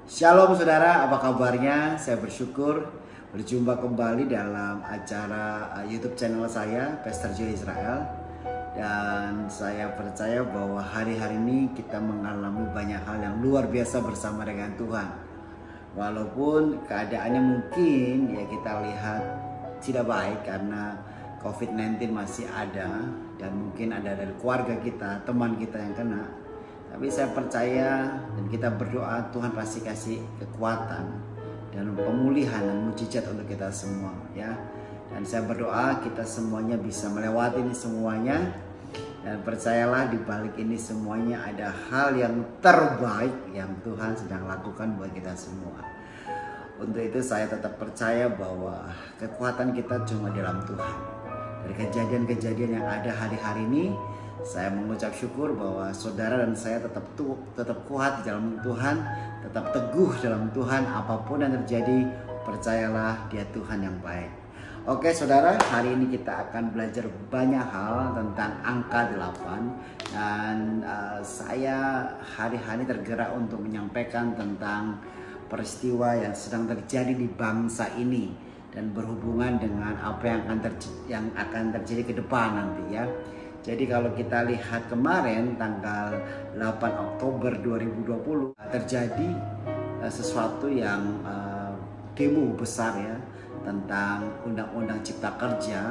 Shalom saudara, apa kabarnya? Saya bersyukur berjumpa kembali dalam acara YouTube channel saya, Pastor Joe Israel. Dan saya percaya bahwa hari-hari ini kita mengalami banyak hal yang luar biasa bersama dengan Tuhan. Walaupun keadaannya mungkin ya kita lihat tidak baik karena COVID-19 masih ada dan mungkin ada dari keluarga kita, teman kita yang kena. Tapi saya percaya dan kita berdoa Tuhan pasti kasih kekuatan dan pemulihan dan mujizat untuk kita semua ya. Dan saya berdoa kita semuanya bisa melewati ini semuanya. Dan percayalah di balik ini semuanya ada hal yang terbaik yang Tuhan sedang lakukan buat kita semua. Untuk itu saya tetap percaya bahwa kekuatan kita cuma di dalam Tuhan. Dari kejadian-kejadian yang ada hari-hari ini, saya mengucap syukur bahwa saudara dan saya tetap kuat di dalam Tuhan, tetap teguh dalam Tuhan. Apapun yang terjadi, percayalah Dia Tuhan yang baik. Oke saudara, hari ini kita akan belajar banyak hal tentang angka 8. Dan saya hari-hari tergerak untuk menyampaikan tentang peristiwa yang sedang terjadi di bangsa ini dan berhubungan dengan apa yang akan terjadi ke depan nanti ya. Jadi kalau kita lihat kemarin tanggal 8 Oktober 2020 terjadi sesuatu yang demo besar ya tentang Undang-Undang Cipta Kerja,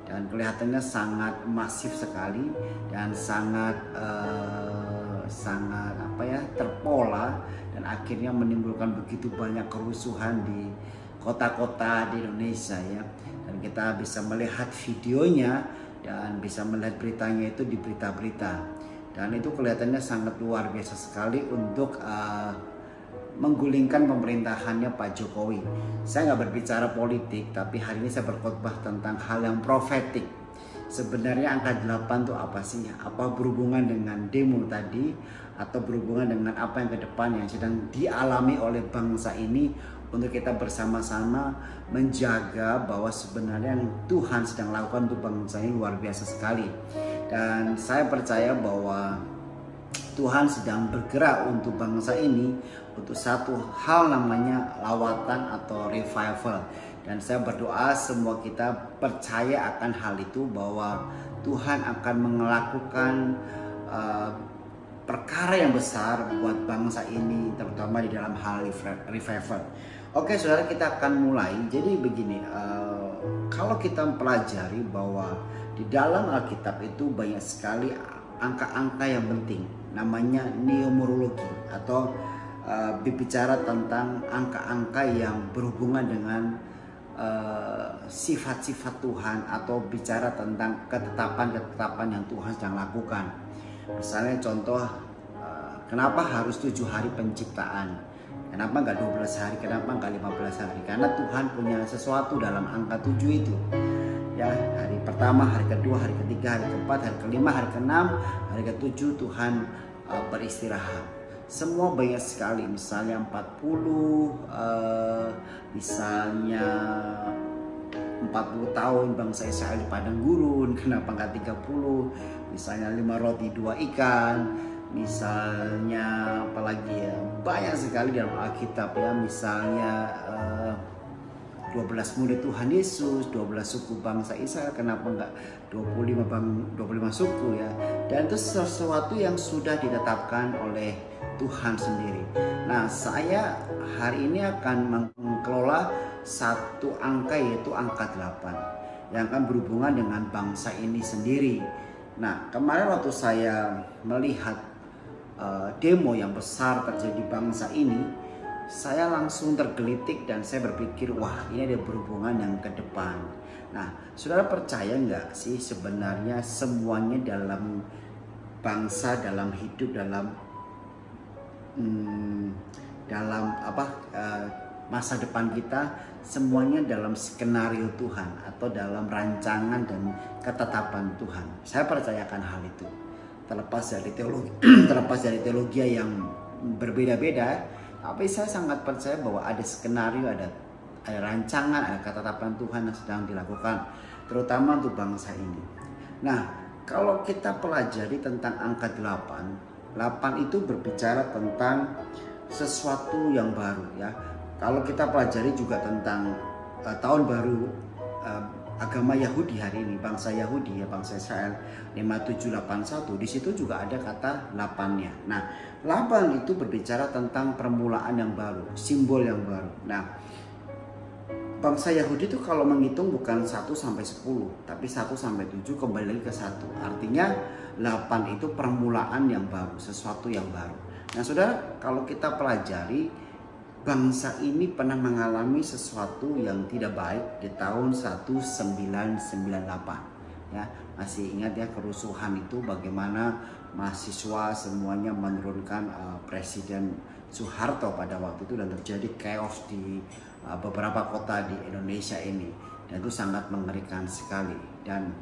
dan kelihatannya sangat masif sekali dan sangat terpola, dan akhirnya menimbulkan begitu banyak kerusuhan di kota-kota di Indonesia ya. Dan kita bisa melihat videonya dan bisa melihat beritanya itu di berita-berita, dan itu kelihatannya sangat luar biasa sekali untuk menggulingkan pemerintahannya Pak Jokowi. Saya nggak berbicara politik, tapi hari ini saya berkhotbah tentang hal yang profetik. Sebenarnya angka 8 itu apa sih? Apa berhubungan dengan demo tadi, atau berhubungan dengan apa yang ke depan yang sedang dialami oleh bangsa ini, untuk kita bersama-sama menjaga bahwa sebenarnya yang Tuhan sedang lakukan untuk bangsa ini luar biasa sekali. Dan saya percaya bahwa Tuhan sedang bergerak untuk bangsa ini untuk satu hal namanya lawatan atau revival. Dan saya berdoa semua kita percaya akan hal itu, bahwa Tuhan akan melakukan perkara yang besar buat bangsa ini, terutama di dalam hal revival. Oke saudara, kita akan mulai. Jadi begini, kalau kita pelajari bahwa di dalam Alkitab itu banyak sekali angka-angka yang penting, namanya numerologi, atau berbicara tentang angka-angka yang berhubungan dengan sifat-sifat Tuhan, atau bicara tentang ketetapan-ketetapan yang Tuhan sedang lakukan. Misalnya contoh, kenapa harus 7 hari penciptaan? Kenapa nggak 12 hari? Kenapa nggak 15 hari? Karena Tuhan punya sesuatu dalam angka 7 itu. Ya, hari pertama, hari kedua, hari ketiga, hari keempat, hari kelima, hari keenam, hari ketujuh Tuhan beristirahat. Semua banyak sekali, misalnya 40, misalnya 40 tahun bangsa Israel di padang gurun, kenapa nggak 30? Misalnya 5 roti 2 ikan, misalnya apalagi ya, banyak sekali dalam Alkitab ya. Misalnya 12 murid Tuhan Yesus, 12 suku bangsa Israel, kenapa enggak 25 suku ya. Dan itu sesuatu yang sudah ditetapkan oleh Tuhan sendiri. Nah, saya hari ini akan mengelola satu angka, yaitu angka 8, yang akan berhubungan dengan bangsa ini sendiri. Nah, kemarin waktu saya melihat demo yang besar terjadi di bangsa ini, saya langsung tergelitik dan saya berpikir, wah ini ada berhubungan yang ke depan. Nah, saudara percaya nggak sih sebenarnya semuanya dalam bangsa, dalam hidup, dalam masa depan kita, semuanya dalam skenario Tuhan atau dalam rancangan dan ketetapan Tuhan. Saya percayakan hal itu. Terlepas dari teologi yang berbeda-beda, tapi saya sangat percaya bahwa ada skenario, ada rancangan, ada ketetapan Tuhan yang sedang dilakukan, terutama untuk bangsa ini. Nah, kalau kita pelajari tentang angka 8 itu berbicara tentang sesuatu yang baru ya. Kalau kita pelajari juga tentang tahun baru agama Yahudi hari ini, bangsa Yahudi ya, bangsa Israel 5781, di situ juga ada kata 8-nya. Nah, 8 itu berbicara tentang permulaan yang baru, simbol yang baru. Nah, bangsa Yahudi itu kalau menghitung bukan 1 sampai 10, tapi 1 sampai 7 kembali lagi ke 1. Artinya 8 itu permulaan yang baru, sesuatu yang baru. Nah, saudara, kalau kita pelajari, bangsa ini pernah mengalami sesuatu yang tidak baik di tahun 1998. Ya, masih ingat ya kerusuhan itu, bagaimana mahasiswa semuanya menurunkan Presiden Soeharto pada waktu itu, dan terjadi chaos di beberapa kota di Indonesia ini, dan itu sangat mengerikan sekali. Dan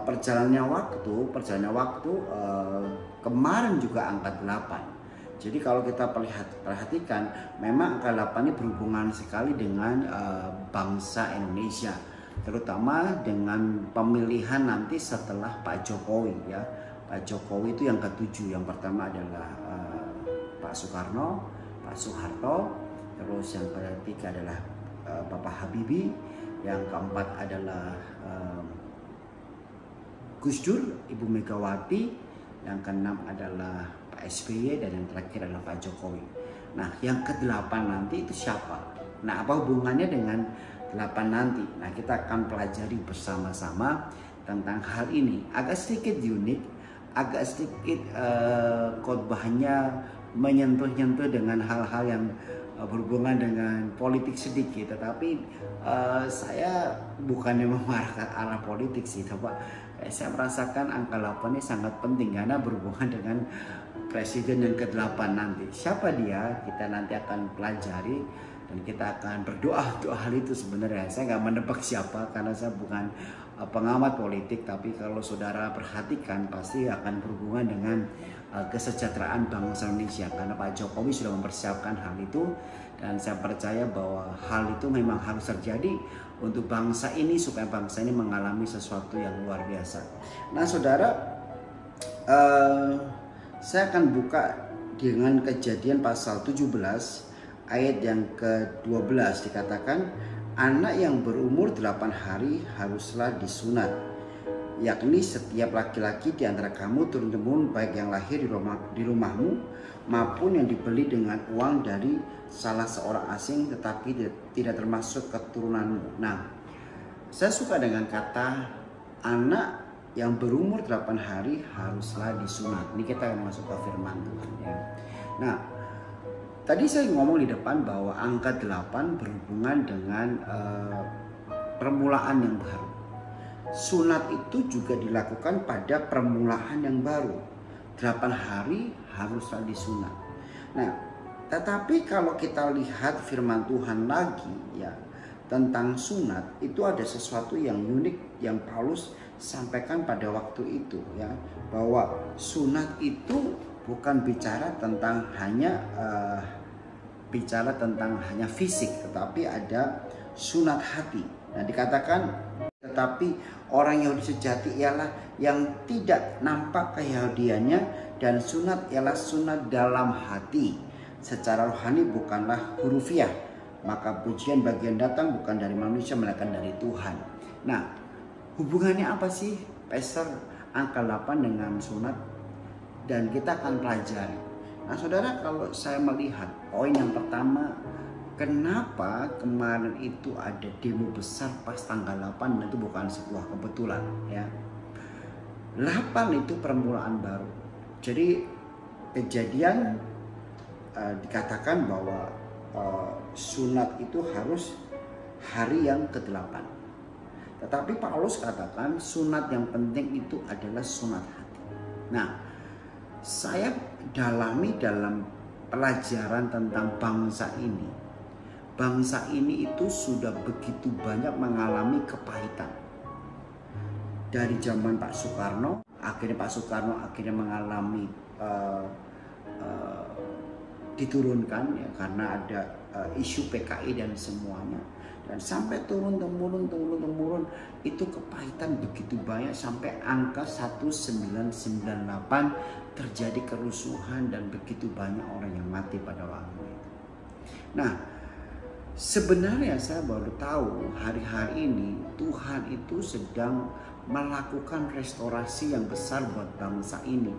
perjalannya waktu kemarin juga angka 8. Jadi kalau kita perhatikan, memang angka 8 ini berhubungan sekali dengan bangsa Indonesia, terutama dengan pemilihan nanti setelah Pak Jokowi ya. Pak Jokowi itu yang ke-7, yang pertama adalah Pak Soekarno, Pak Soeharto, terus yang ketiga adalah Bapak Habibie, yang keempat adalah Gus Dur, Ibu Megawati, yang keenam adalah Pak SBY, dan yang terakhir adalah Pak Jokowi. Nah, yang ke-8 nanti itu siapa? Nah, apa hubungannya dengan 8 nanti? Nah, kita akan pelajari bersama-sama tentang hal ini. Agak sedikit unik, agak sedikit khotbahnya menyentuh-nyentuh dengan hal-hal yang berhubungan dengan politik sedikit, tetapi saya bukannya memarahkan arah politik sih, tapi saya merasakan angka 8 ini sangat penting karena berhubungan dengan presiden yang ke-8 nanti. Siapa dia? Kita nanti akan pelajari dan kita akan berdoa untuk hal itu. Sebenarnya saya nggak menebak siapa karena saya bukan pengamat politik, tapi kalau saudara perhatikan pasti akan berhubungan dengan kesejahteraan bangsa Indonesia, karena Pak Jokowi sudah mempersiapkan hal itu, dan saya percaya bahwa hal itu memang harus terjadi untuk bangsa ini, supaya bangsa ini mengalami sesuatu yang luar biasa. Nah, saudara, saya akan buka dengan Kejadian pasal 17 ayat yang ke-12. Dikatakan, anak yang berumur 8 hari haruslah disunat, yakni setiap laki-laki di antara kamu turun-temurun, baik yang lahir di rumahmu maupun yang dibeli dengan uang dari salah seorang asing, tetapi tidak termasuk keturunanmu. Nah, saya suka dengan kata anak yang berumur 8 hari haruslah disunat. Ini kita akan masuk ke firman Tuhan ya. Nah, tadi saya ngomong di depan bahwa angka 8 berhubungan dengan permulaan yang baru. Sunat itu juga dilakukan pada permulaan yang baru. 8 hari haruslah disunat. Nah, tetapi kalau kita lihat firman Tuhan lagi ya tentang sunat, itu ada sesuatu yang unik yang Paulus sampaikan pada waktu itu ya, bahwa sunat itu bukan bicara tentang hanya fisik, tetapi ada sunat hati. Nah, dikatakan tetapi orang Yahudi sejati ialah yang tidak nampak keyahudiannya, dan sunat ialah sunat dalam hati secara rohani, bukanlah hurufiah. Maka pujian bagian datang bukan dari manusia melainkan dari Tuhan. Nah, hubungannya apa sih Pastor angka 8 dengan sunat? Dan kita akan pelajari. Nah, saudara, kalau saya melihat poin yang pertama, kenapa kemarin itu ada demo besar pas tanggal 8, itu bukan sebuah kebetulan ya. 8 itu permulaan baru. Jadi Kejadian dikatakan bahwa sunat itu harus hari yang ke-8. Tetapi Paulus katakan sunat yang penting itu adalah sunat hati. Nah, saya dalami dalam pelajaran tentang bangsa ini. Bangsa ini itu sudah begitu banyak mengalami kepahitan. Dari zaman Pak Soekarno, akhirnya Pak Soekarno mengalami diturunkan ya, karena ada isu PKI dan semuanya. Dan sampai turun temurun itu kepahitan begitu banyak sampai angka 1998 terjadi kerusuhan dan begitu banyak orang yang mati pada waktu itu. Nah, sebenarnya saya baru tahu hari-hari ini Tuhan itu sedang melakukan restorasi yang besar buat bangsa ini.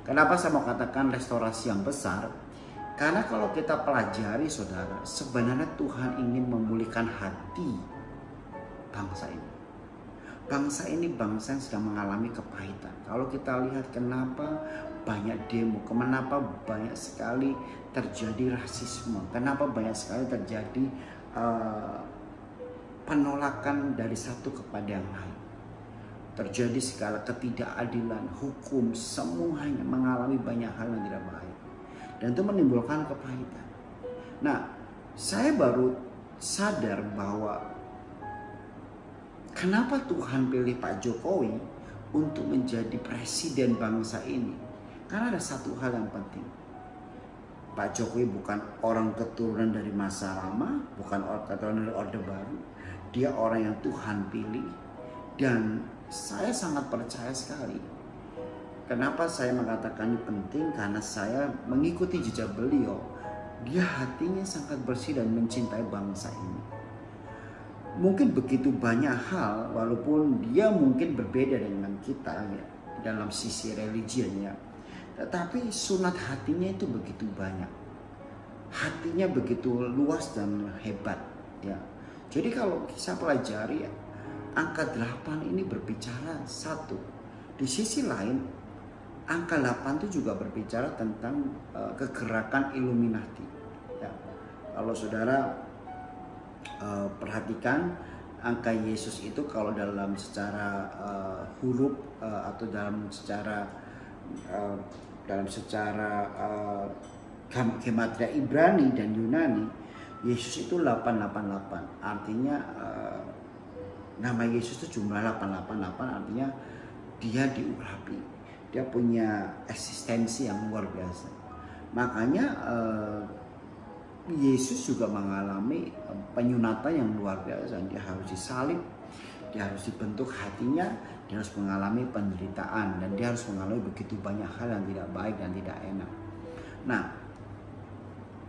Kenapa saya mau katakan restorasi yang besar? Karena kalau kita pelajari saudara, sebenarnya Tuhan ingin memulihkan hati bangsa ini. Bangsa ini bangsa yang sedang mengalami kepahitan. Kalau kita lihat kenapa banyak demo, kenapa banyak sekali terjadi rasisme, kenapa banyak sekali terjadi penolakan dari satu kepada yang lain. Terjadi segala ketidakadilan, hukum, semuanya mengalami banyak hal yang tidak baik. Dan itu menimbulkan kepahitan. Nah, saya baru sadar bahwa kenapa Tuhan pilih Pak Jokowi untuk menjadi presiden bangsa ini. Karena ada satu hal yang penting. Pak Jokowi bukan orang keturunan dari masa lama, bukan orang keturunan dari Orde Baru. Dia orang yang Tuhan pilih. Dan saya sangat percaya sekali. Kenapa saya mengatakan ini penting? Karena saya mengikuti jejak beliau. Dia hatinya sangat bersih dan mencintai bangsa ini. Mungkin begitu banyak hal, walaupun dia mungkin berbeda dengan kita ya, dalam sisi religinya. Tetapi sunat hatinya itu begitu banyak. Hatinya begitu luas dan hebat. Ya. Jadi kalau saya pelajari ya, angka 8 ini berbicara satu. Di sisi lain, angka 8 itu juga berbicara tentang kegerakan Illuminati. Ya. Kalau saudara perhatikan angka Yesus itu kalau dalam secara huruf atau dalam secara gematria Ibrani dan Yunani, Yesus itu 888. Artinya nama Yesus itu jumlah 888, artinya dia diurapi. Dia punya eksistensi yang luar biasa. Makanya Yesus juga mengalami penyunatan yang luar biasa. Dia harus disalib, dia harus dibentuk hatinya, dia harus mengalami penderitaan, dan dia harus mengalami begitu banyak hal yang tidak baik dan tidak enak. Nah,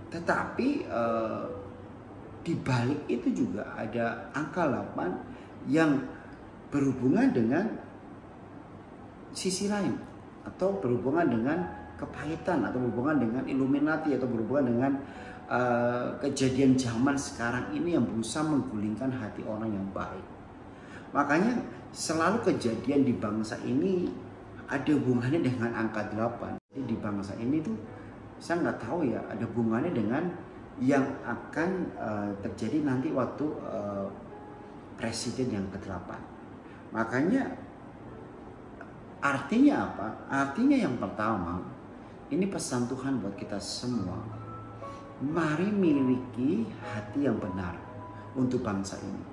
tetapi di balik itu juga ada angka 8 yang berhubungan dengan sisi lain, atau berhubungan dengan kepahitan, atau berhubungan dengan Illuminati, atau berhubungan dengan kejadian zaman sekarang ini yang berusaha menggulingkan hati orang yang baik. Makanya selalu kejadian di bangsa ini ada hubungannya dengan angka 8. Jadi di bangsa ini tuh saya nggak tahu ya, ada hubungannya dengan yang akan terjadi nanti waktu presiden yang ke-8. Makanya artinya apa? Artinya yang pertama, ini pesan Tuhan buat kita semua. Mari miliki hati yang benar untuk bangsa ini.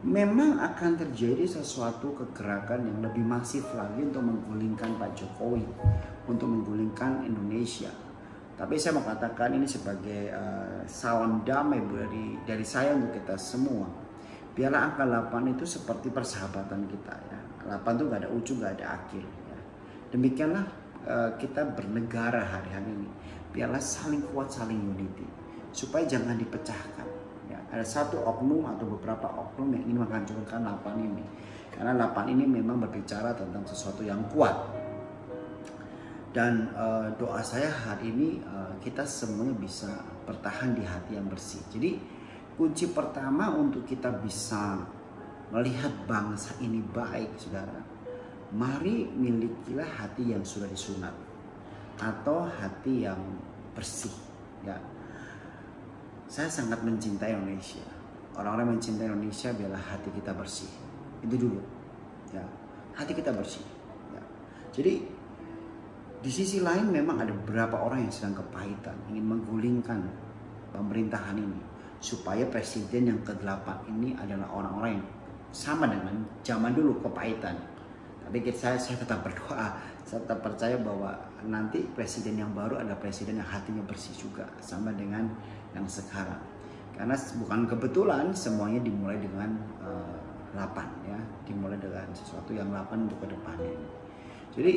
Memang akan terjadi sesuatu kegerakan yang lebih masif lagi untuk menggulingkan Pak Jokowi, untuk menggulingkan Indonesia. Tapi saya mau katakan ini sebagai salam damai dari saya untuk kita semua. Biarlah angka 8 itu seperti persahabatan kita ya. 8 itu gak ada ujung, gak ada akhir ya. Demikianlah kita bernegara hari-hari ini. Biarlah saling kuat, saling unity, supaya jangan dipecahkan ya. Ada satu oknum atau beberapa oknum yang ingin menghancurkan 8 ini. Karena 8 ini memang berbicara tentang sesuatu yang kuat. Dan doa saya hari ini kita semuanya bisa bertahan di hati yang bersih. Jadi kunci pertama untuk kita bisa melihat bangsa ini baik, saudara, mari milikilah hati yang sudah disunat, atau hati yang bersih ya. Saya sangat mencintai Indonesia. Orang-orang mencintai Indonesia biarlah hati kita bersih. Itu dulu ya, hati kita bersih ya. Jadi di sisi lain memang ada beberapa orang yang sedang kepahitan, ingin menggulingkan pemerintahan ini, supaya presiden yang ke-8 ini adalah orang-orang yang sama dengan zaman dulu, kepahitan. Tapi saya tetap berdoa, saya tetap percaya bahwa nanti presiden yang baru adalah presiden yang hatinya bersih juga, sama dengan yang sekarang. Karena bukan kebetulan semuanya dimulai dengan 8 ya, dimulai dengan sesuatu yang 8 untuk ke depannya. Jadi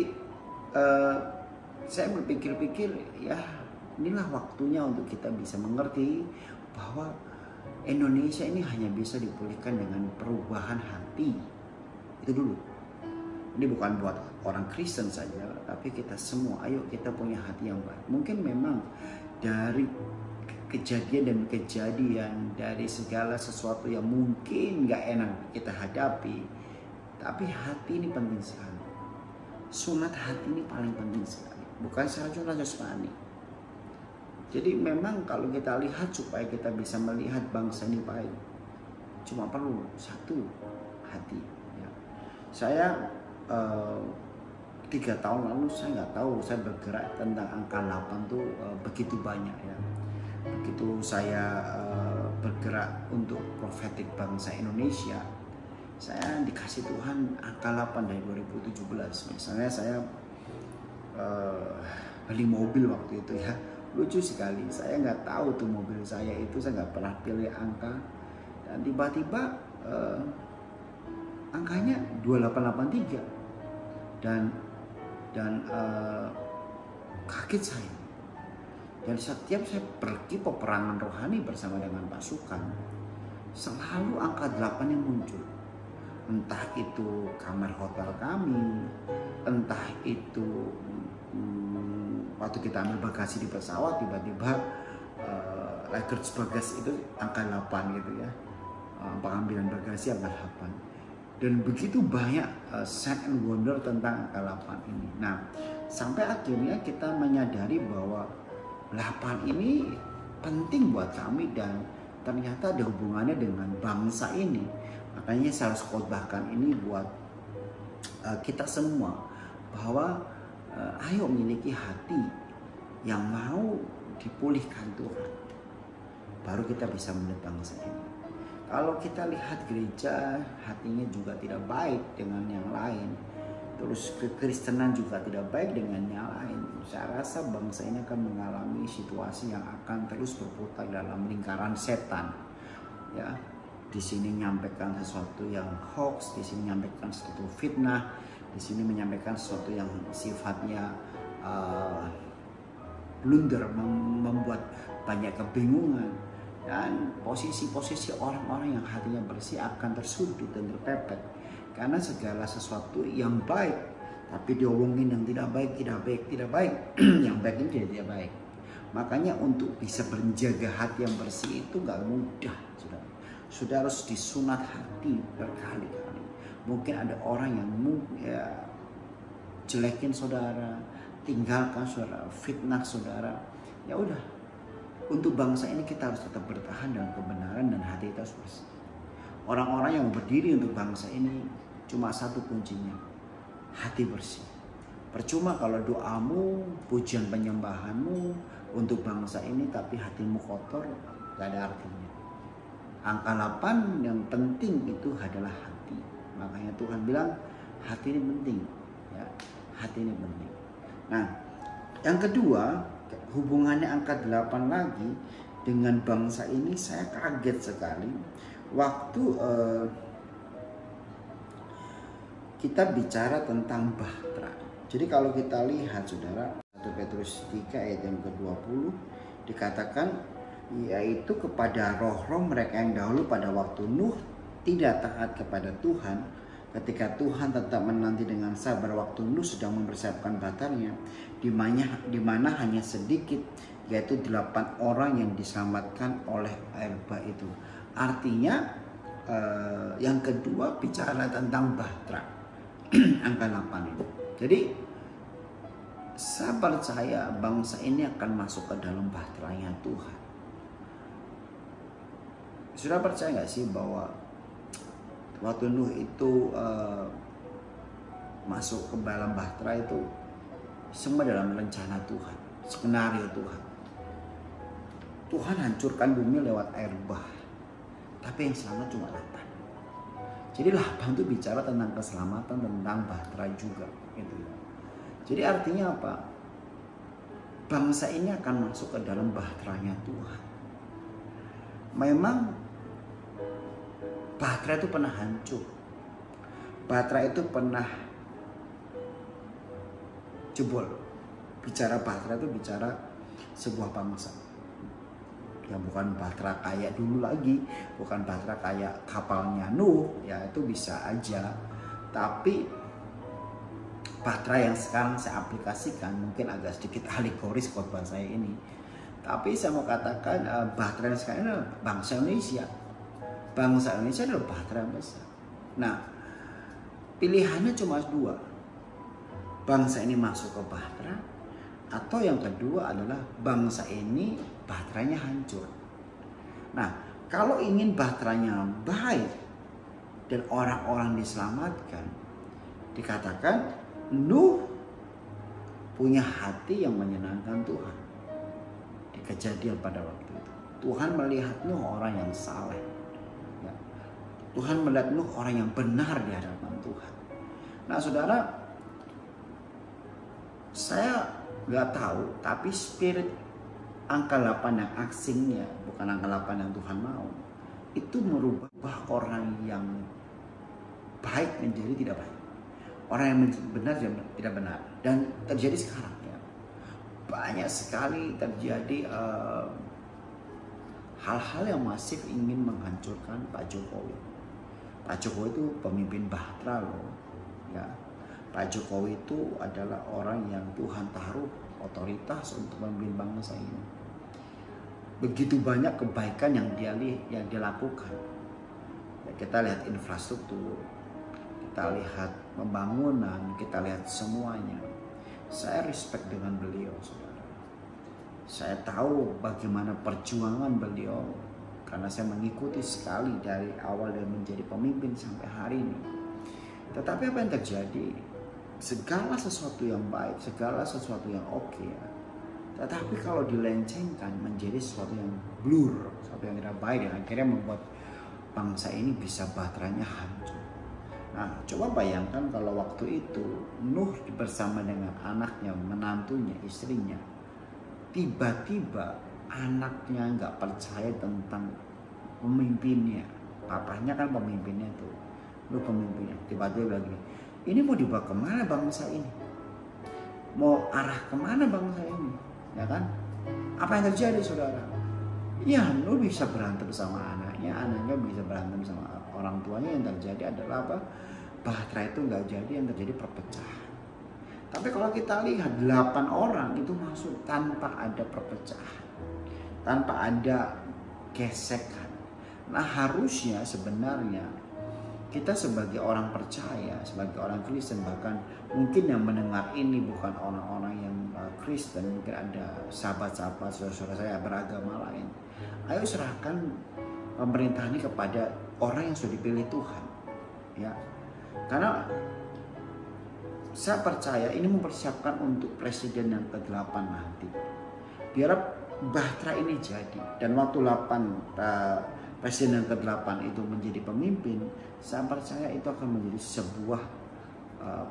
saya berpikir-pikir ya inilah waktunya untuk kita bisa mengerti bahwa Indonesia ini hanya bisa dipulihkan dengan perubahan hati. Itu dulu. Ini bukan buat orang Kristen saja, tapi kita semua, ayo kita punya hati yang baik. Mungkin memang dari kejadian dan kejadian, dari segala sesuatu yang mungkin gak enak kita hadapi, tapi hati ini penting sekali. Sunat hati ini paling penting sekali, bukan saja jasmani. Jadi memang kalau kita lihat supaya kita bisa melihat bangsa ini baik, cuma perlu satu hati ya. Saya 3 tahun lalu saya nggak tahu saya bergerak tentang angka 8 tuh begitu banyak ya. Begitu saya bergerak untuk profetik bangsa Indonesia, saya dikasih Tuhan angka 8 dari 2017. Misalnya saya beli mobil waktu itu ya, lucu sekali. Saya nggak tahu tuh mobil saya itu, saya nggak pernah pilih angka, dan tiba-tiba angkanya 2883 dan kaget saya. Dan setiap saya pergi peperangan rohani bersama dengan pasukan, selalu angka 8 yang muncul. Entah itu kamar hotel kami, entah itu waktu kita ambil bagasi di pesawat, tiba-tiba luggage bagasi itu angka 8 gitu ya. Pengambilan bagasi angka 8. Dan begitu banyak sign and wonder tentang angka 8 ini. Nah, sampai akhirnya kita menyadari bahwa 8 ini penting buat kami dan ternyata ada hubungannya dengan bangsa ini. Makanya saya harus khotbahkan ini buat kita semua bahwa ayo miliki hati yang mau dipulihkan Tuhan. Baru kita bisa melihat bangsa ini. Kalau kita lihat gereja hatinya juga tidak baik dengan yang lain, terus kekristenan juga tidak baik dengan yang lain, saya rasa bangsa ini akan mengalami situasi yang akan terus berputar dalam lingkaran setan. Ya, di sini menyampaikan sesuatu yang hoax, di sini menyampaikan sesuatu fitnah, di sini menyampaikan sesuatu yang sifatnya blunder, membuat banyak kebingungan. Dan posisi-posisi orang-orang yang hatinya bersih akan tersudut dan terpepet. Karena segala sesuatu yang baik, tapi diomongin yang tidak baik, tidak baik. Yang baik ini tidak baik. Makanya untuk bisa menjaga hati yang bersih itu gak mudah. Sudah harus disunat hati berkali-kali. Mungkin ada orang yang jelekin saudara, tinggalkan saudara, fitnah saudara. Ya udah. Untuk bangsa ini kita harus tetap bertahan dalam kebenaran dan hati kita harus bersih. Orang-orang yang berdiri untuk bangsa ini cuma satu kuncinya, hati bersih. Percuma kalau doamu, pujian penyembahanmu untuk bangsa ini tapi hatimu kotor, gak ada artinya. Angka 8 yang penting itu adalah hati. Makanya Tuhan bilang hati ini penting, ya, hati ini penting. Nah, yang kedua, hubungannya angka 8 lagi dengan bangsa ini, saya kaget sekali waktu kita bicara tentang bahtera. Jadi kalau kita lihat saudara, 1 Petrus 3 ayat yang ke-20 dikatakan, yaitu kepada roh-roh mereka yang dahulu pada waktu Nuh tidak taat kepada Tuhan, ketika Tuhan tetap menanti dengan sabar waktu Nuh sedang mempersiapkan bahtanya, di mana hanya sedikit, yaitu 8 orang yang diselamatkan oleh air bah itu. Artinya yang kedua bicara tentang bahtera angka 8 itu. Jadi saya percaya bangsa ini akan masuk ke dalam bahteranya Tuhan. Sudah percaya gak sih bahwa waktu Nuh itu masuk ke dalam bahtera itu semua dalam rencana Tuhan, skenario Tuhan. Tuhan hancurkan bumi lewat air bah, tapi yang selamat cuma 8. Jadi 8 itu bicara tentang keselamatan, tentang bahtera juga gitu. Jadi artinya apa? Bangsa ini akan masuk ke dalam bahteranya Tuhan. memang Batra itu pernah hancur. Batra itu pernah jebol. Bicara Batra itu bicara sebuah bangsa. Ya bukan Batra kayak dulu lagi, bukan Batra kayak kapalnya Nuh, ya itu bisa aja. Tapi Batra yang sekarang saya aplikasikan mungkin agak sedikit alegoris khotbah saya ini. Tapi saya mau katakan Batra yang sekarang adalah bangsa Indonesia. Bangsa Indonesia adalah Batra yang besar. Nah, pilihannya cuma dua. Bangsa ini masuk ke Batra, atau yang kedua adalah bangsa ini Batranya hancur. Nah, kalau ingin Batranya baik dan orang-orang diselamatkan, dikatakan Nuh punya hati yang menyenangkan Tuhan. Di Kejadian pada waktu itu, Tuhan melihat Nuh orang yang saleh. Ya. Tuhan melihat Nuh orang yang benar di hadapan Tuhan. Nah, saudara, saya nggak tahu, tapi spirit angka 8 yang asingnya, bukan angka 8 yang Tuhan mau, itu merubah orang yang baik menjadi tidak baik, orang yang benar tidak benar. Dan terjadi sekarang ya, banyak sekali terjadi hal-hal yang masif ingin menghancurkan Pak Jokowi. Pak Jokowi itu pemimpin Batra loh ya. Pak Jokowi itu adalah orang yang Tuhan taruh otoritas untuk memimpin bangsa ini. Begitu banyak kebaikan yang dia lakukan. Ya, kita lihat infrastruktur, kita lihat pembangunan, kita lihat semuanya. Saya respect dengan beliau, saudara. Saya tahu bagaimana perjuangan beliau, karena saya mengikuti sekali dari awal dia menjadi pemimpin sampai hari ini. Tetapi apa yang terjadi? Segala sesuatu yang baik, segala sesuatu yang oke ya. Tetapi kalau dilencengkan menjadi sesuatu yang blur, sesuatu yang tidak baik, dan akhirnya membuat bangsa ini bisa Batranya hancur. Nah, coba bayangkan kalau waktu itu Nuh bersama dengan anaknya, menantunya, istrinya, tiba-tiba anaknya nggak percaya tentang pemimpinnya. Papanya kan pemimpinnya tuh, Nuh pemimpinnya. Tiba-tiba lagi, ini mau dibawa kemana bangsa ini? Mau arah kemana bangsa ini? Ya kan? Apa yang terjadi, saudara? Ya, Nuh bisa berantem sama anaknya bisa berantem sama orang tuanya. Yang terjadi adalah apa? Batra itu nggak jadi, yang terjadi perpecahan. Tapi kalau kita lihat 8 orang itu masuk tanpa ada perpecahan, tanpa ada gesekan. Nah, harusnya sebenarnya kita sebagai orang percaya, sebagai orang Kristen, bahkan mungkin yang mendengar ini bukan orang-orang yang Kristen, mungkin ada sahabat-sahabat, saudara-saudara saya beragama lain. Ayo serahkan pemerintahan ini kepada orang yang sudah dipilih Tuhan. Ya, karena saya percaya ini mempersiapkan untuk presiden yang ke-8 nanti. Biar Batra ini jadi, dan waktu 8 presiden yang ke-8 itu menjadi pemimpin, saya percaya itu akan menjadi sebuah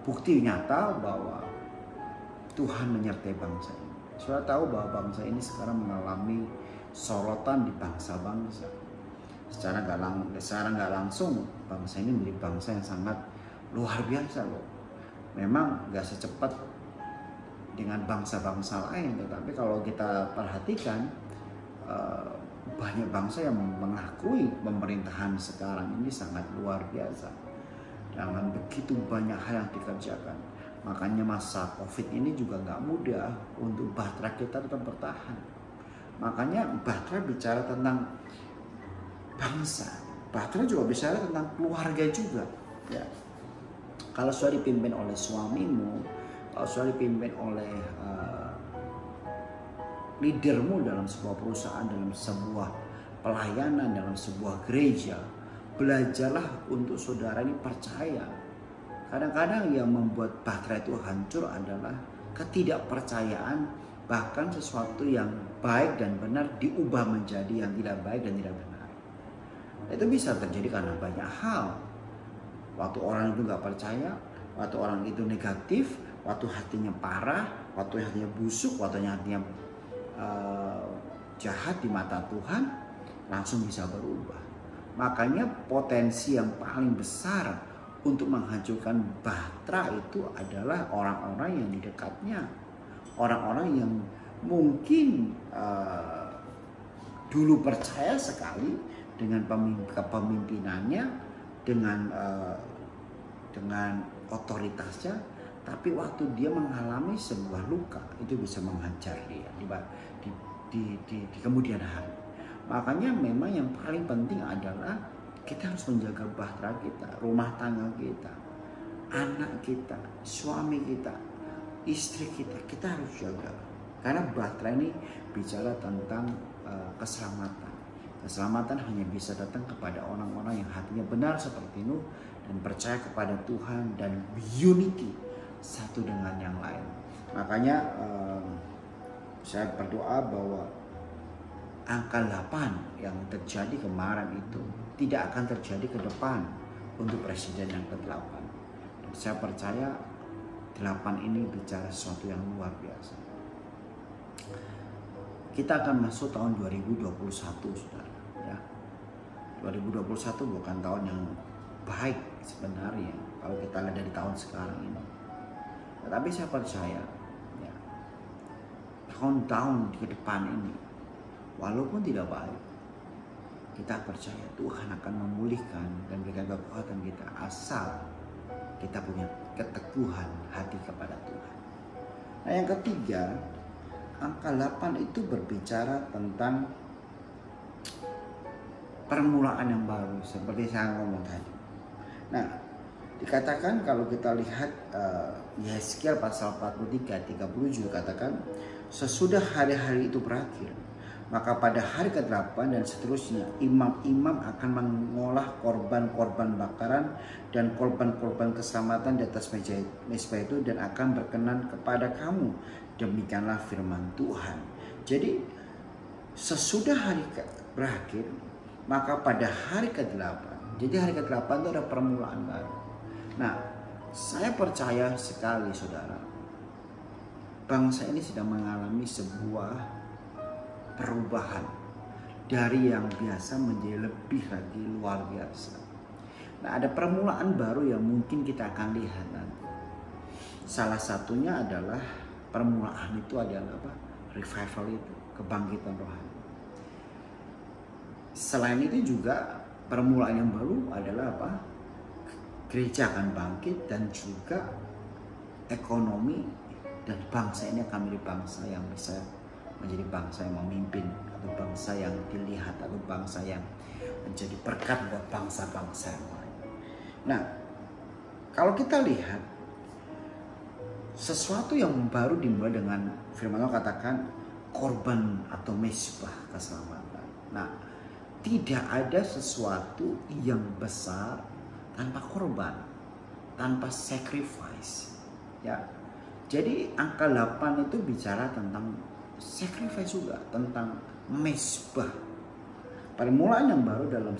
bukti nyata bahwa Tuhan menyertai bangsa ini. Sudah tahu bahwa bangsa ini sekarang mengalami sorotan di bangsa-bangsa. Secara nggak langsung bangsa ini menjadi bangsa yang sangat luar biasa loh. Memang nggak secepat dengan bangsa-bangsa lain, tetapi kalau kita perhatikan banyak bangsa yang mengakui pemerintahan sekarang ini sangat luar biasa. Dengan begitu banyak hal yang dikerjakan. Makanya masa COVID ini juga nggak mudah untuk Batra kita tetap bertahan. Makanya Batra bicara tentang bangsa. Batra juga bicara tentang keluarga juga. Ya. Kalau sudah dipimpin oleh suamimu, kalau sudah dipimpin oleh leadermu dalam sebuah perusahaan, dalam sebuah pelayanan, dalam sebuah gereja, belajarlah untuk saudara ini percaya. Kadang-kadang yang membuat Batra itu hancur adalah ketidakpercayaan, bahkan sesuatu yang baik dan benar diubah menjadi yang tidak baik dan tidak benar. Itu bisa terjadi karena banyak hal. Waktu orang itu nggak percaya, waktu orang itu negatif, waktu hatinya parah, waktu hatinya busuk, waktu hatinya jahat di mata Tuhan, langsung bisa berubah. Makanya potensi yang paling besar untuk menghancurkan Bahtera itu adalah orang-orang yang di dekatnya. Orang-orang yang mungkin dulu percaya sekali dengan kepemimpinannya, dengan otoritasnya, tapi waktu dia mengalami sebuah luka itu bisa menghancur dia di kemudian hari. Makanya memang yang paling penting adalah kita harus menjaga bahtera kita, rumah tangga kita, anak kita, suami kita, istri kita, kita harus jaga. Karena bahtera ini bicara tentang keselamatan. Keselamatan hanya bisa datang kepada orang-orang yang hatinya benar seperti Nuh dan percaya kepada Tuhan dan unity satu dengan yang lain. Makanya saya berdoa bahwa angka 8 yang terjadi kemarin itu tidak akan terjadi ke depan untuk presiden yang ke-8. Dan saya percaya 8 ini bicara sesuatu yang luar biasa. Kita akan masuk tahun 2021, saudara. Ya. 2021 bukan tahun yang baik sebenarnya kalau kita lihat dari tahun sekarang ini. Tetapi saya percaya ya, tahun-tahun ke depan ini walaupun tidak baik, kita percaya Tuhan akan memulihkan dan berikan kekuatan kita asal kita punya keteguhan hati kepada Tuhan. Nah, yang ketiga, angka 8 itu berbicara tentang permulaan yang baru seperti saya ngomong tadi. Nah, dikatakan kalau kita lihat Yeskiel pasal 43, 30 juga katakan sesudah hari-hari itu berakhir, maka pada hari ke-8 dan seterusnya imam-imam akan mengolah korban-korban bakaran dan korban-korban keselamatan di atas mezbah itu dan akan berkenan kepada kamu. Demikianlah firman Tuhan. Jadi sesudah hari berakhir, maka pada hari ke-8, jadi hari ke-8 itu ada permulaan baru. Nah, saya percaya sekali saudara, bangsa ini sedang mengalami sebuah perubahan dari yang biasa menjadi lebih lagi luar biasa. Nah, ada permulaan baru yang mungkin kita akan lihat nanti. Salah satunya adalah permulaan itu adalah apa? Revival itu, kebangkitan rohani. Selain itu juga permulaan yang baru adalah apa? Gereja akan bangkit dan juga ekonomi dan bangsa ini akan menjadi bangsa yang bisa menjadi bangsa yang memimpin atau bangsa yang dilihat atau bangsa yang menjadi berkat buat bangsa-bangsa yang lain. Nah, kalau kita lihat sesuatu yang baru dimulai dengan firman Allah katakan korban atau mezbah keselamatan. Nah, tidak ada sesuatu yang besar tanpa korban, tanpa sacrifice. Ya. Jadi angka 8 itu bicara tentang sacrifice juga, tentang mezbah. Permulaan yang baru dalam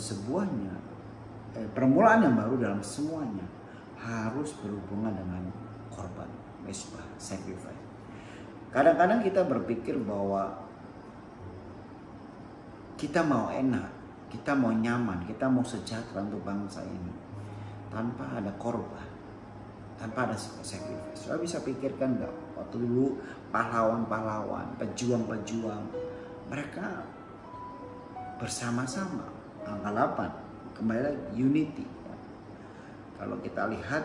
semuanya harus berhubungan dengan korban, mezbah, sacrifice. Kadang-kadang kita berpikir bahwa kita mau enak, kita mau nyaman, kita mau sejahtera untuk bangsa ini tanpa ada korban, tanpa ada sacrifice. Saya bisa pikirkan nggak waktu dulu pahlawan-pahlawan, pejuang-pejuang, mereka bersama-sama, angka 8, kembali lagi unity. Kalau kita lihat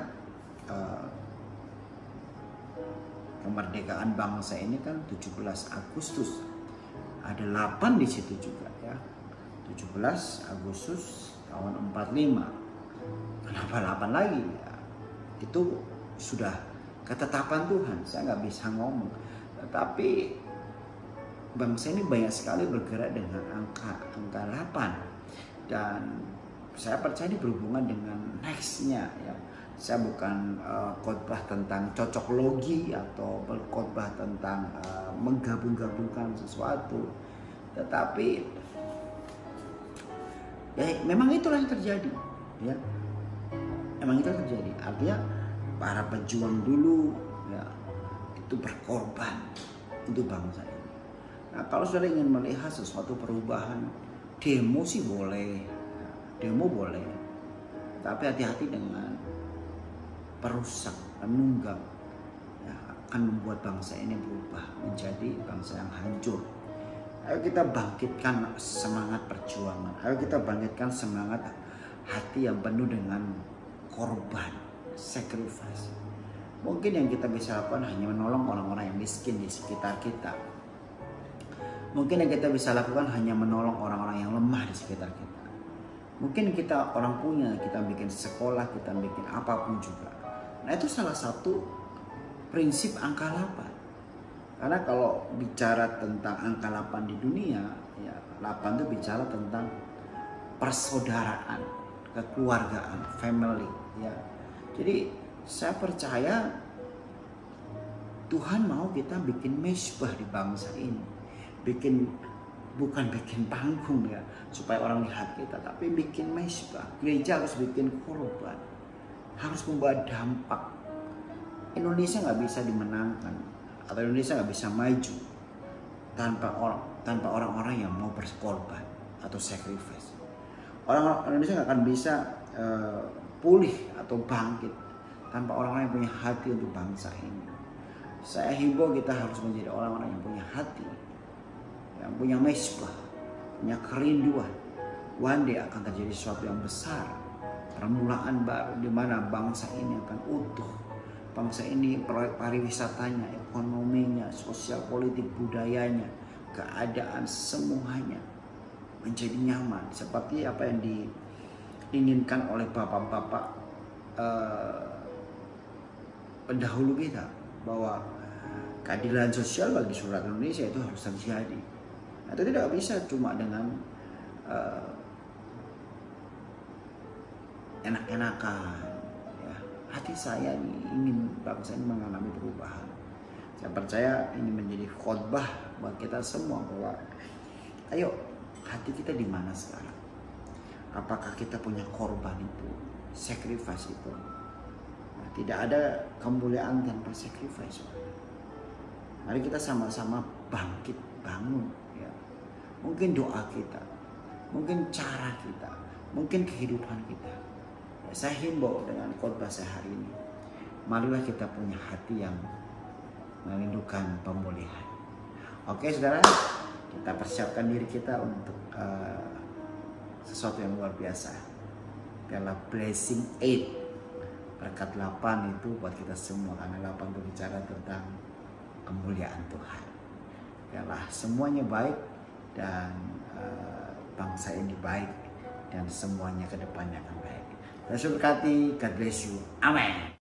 kemerdekaan bangsa ini kan 17 Agustus, ada 8 di situ juga ya, 17 Agustus tahun 45. Kenapa 8 lagi? Ya, itu sudah ketetapan Tuhan, saya nggak bisa ngomong. Tetapi bangsa ini banyak sekali bergerak dengan angka 8 dan saya percaya ini berhubungan dengan nextnya ya. Saya bukan khotbah tentang cocok logi atau berkhotbah tentang menggabung-gabungkan sesuatu, tetapi ya memang itulah yang terjadi ya. Memang itu terjadi. Artinya para pejuang dulu ya itu berkorban untuk bangsa ini. Nah, kalau saudara ingin melihat sesuatu perubahan Demo sih boleh, demo boleh, tapi hati-hati dengan perusak, penunggang, ya, akan membuat bangsa ini berubah menjadi bangsa yang hancur. Ayo kita bangkitkan semangat perjuangan, ayo kita bangkitkan semangat hati yang penuh dengan korban, sacrifice. Mungkin yang kita bisa lakukan hanya menolong orang-orang yang miskin di sekitar kita. Mungkin yang kita bisa lakukan hanya menolong orang-orang yang lemah di sekitar kita. Mungkin kita orang punya, kita bikin sekolah, kita bikin apapun juga. Nah itu salah satu prinsip angka 8. Karena kalau bicara tentang angka 8 di dunia, ya 8 itu bicara tentang persaudaraan, kekeluargaan, family. Ya. Jadi saya percaya Tuhan mau kita bikin mesbah di bangsa ini. Bukan bikin panggung ya supaya orang lihat kita, tapi bikin mesbah. Gereja harus bikin korban, harus membawa dampak. Indonesia nggak bisa dimenangkan atau Indonesia nggak bisa maju tanpa orang-orang yang mau berkorban atau sacrifice. Orang Indonesia nggak akan bisa pulih atau bangkit tanpa orang-orang yang punya hati untuk bangsa ini. Saya himbau kita harus menjadi orang-orang yang punya hati, yang punya mesbah, punya kerinduan. One day akan terjadi sesuatu yang besar, permulaan baru di mana bangsa ini akan utuh. Bangsa ini pariwisatanya, ekonominya, sosial politik, budayanya, keadaan semuanya menjadi nyaman seperti apa yang diinginkan oleh bapak-bapak pendahulu kita, bahwa keadilan sosial bagi seluruh Indonesia itu harus terjadi. Itu tidak bisa cuma dengan enak-enakan. Ya. Hati saya ingin bangsa ini mengalami perubahan. Saya percaya ini menjadi khotbah buat kita semua bahwa ayo hati kita di mana sekarang? Apakah kita punya korban itu, sacrifice itu? Nah, tidak ada kemuliaan tanpa sacrifice. Mari kita sama-sama bangkit, bangun. Ya. Mungkin doa kita, mungkin cara kita, mungkin kehidupan kita. Ya, saya himbau dengan khotbah saya hari ini, marilah kita punya hati yang merindukan pemulihan. Oke saudara, kita persiapkan diri kita untuk sesuatu yang luar biasa. Biarlah blessing 8, berkat 8 itu buat kita semua, karena 8 berbicara tentang kemuliaan Tuhan. Biarlah semuanya baik dan bangsa ini baik dan semuanya ke depannya akan baik. Terima kasih, God bless you. Amin.